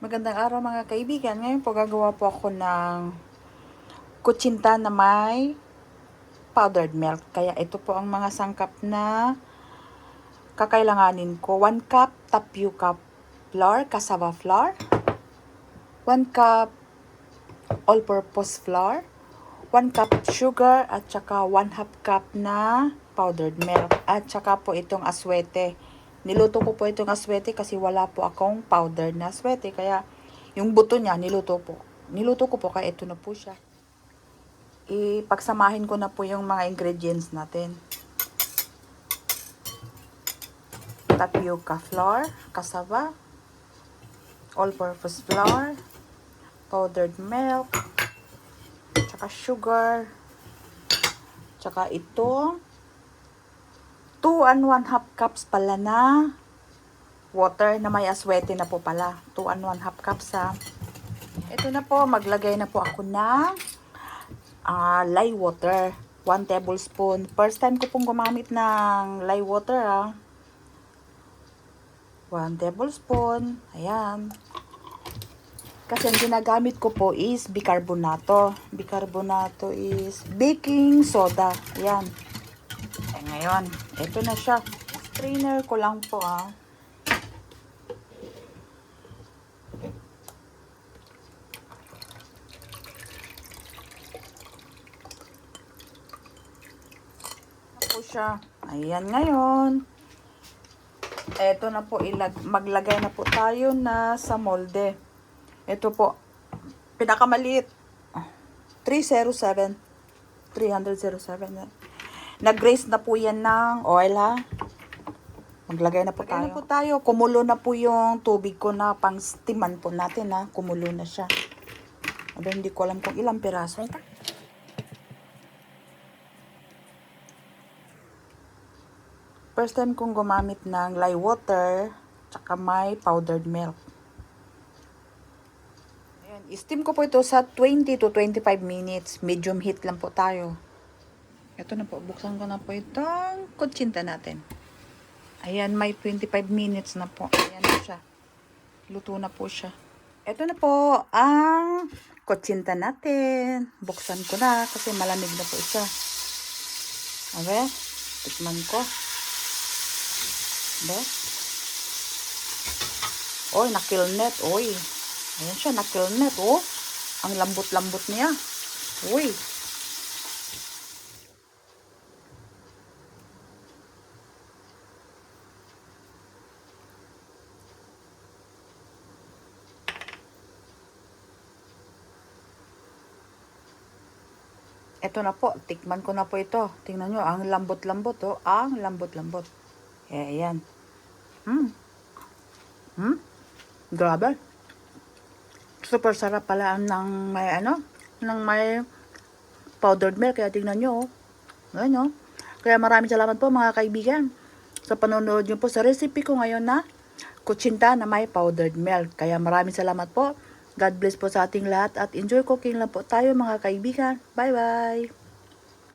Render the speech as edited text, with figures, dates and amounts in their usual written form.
Magandang araw mga kaibigan. Ngayon po gagawa po ako ng kutsinta na may powdered milk. Kaya ito po ang mga sangkap na kakailanganin ko. 1 cup tapioca flour, cassava flour. 1 cup all-purpose flour. 1 cup sugar at saka 1/2 cup na powdered milk. At saka po itong aswete. Niluto ko po itong aswete kasi wala po akong powder na aswete. Kaya yung buto niya niluto ko po kaya ito na po siya. Ipagsamahin ko na po yung mga ingredients natin. Tapioca flour, cassava, all-purpose flour, powdered milk, tsaka sugar, tsaka ito 2 and 1/2 cups pala na water na may aswete na po pala. 2 and 1/2 cups ha. Ito na po, maglagay na po ako ng lye water. 1 tablespoon. First time ko pong gumamit ng lye water ha. 1 tablespoon. Ayan. Kasi ang ginagamit ko po is bicarbonato. Bicarbonato is baking soda. Ayan. Ngayon, ito na siya. Strainer ko lang po ha. Siya. Ayan ngayon. Ito na po, maglagay na po tayo na sa molde. Ito po, pinakamaliit. 307. Nag-grace na po yan ng oil ha. Maglagay na po tayo. Kumulo na po yung tubig ko na pang steaman po natin ha. Kumulo na siya. Aba, hindi ko alam kung ilang piraso. First time kong gumamit ng lye water tsaka may powdered milk. Ayan, steam ko po ito sa 20 to 25 minutes. Medium heat lang po tayo. Ito na po, buksan ko na po itong kutsinta natin. Ayan, may 25 minutes na po. Ayan na siya. Luto na po siya. Ito na po ang kutsinta natin. Buksan ko na kasi malamig na po siya. Okay, tikman ko. Be? Oy, nakilnet. Oy. Ayan siya, nakilnet. Oh. Ang lambot-lambot niya. Uy. Ito na po. Tikman ko na po ito. Tingnan nyo. Ang lambot-lambot. Oh. Ang lambot-lambot. Ayan. Grabe. Super sarap pala ng may ng may powdered milk. Kaya tingnan nyo. Ayan, Kaya maraming salamat po mga kaibigan sa panonood nyo po sa recipe ko ngayon na kutsinta na may powdered milk. Kaya maraming salamat po. God bless po sa ating lahat at enjoy cooking lang po tayo mga kaibigan. Bye bye!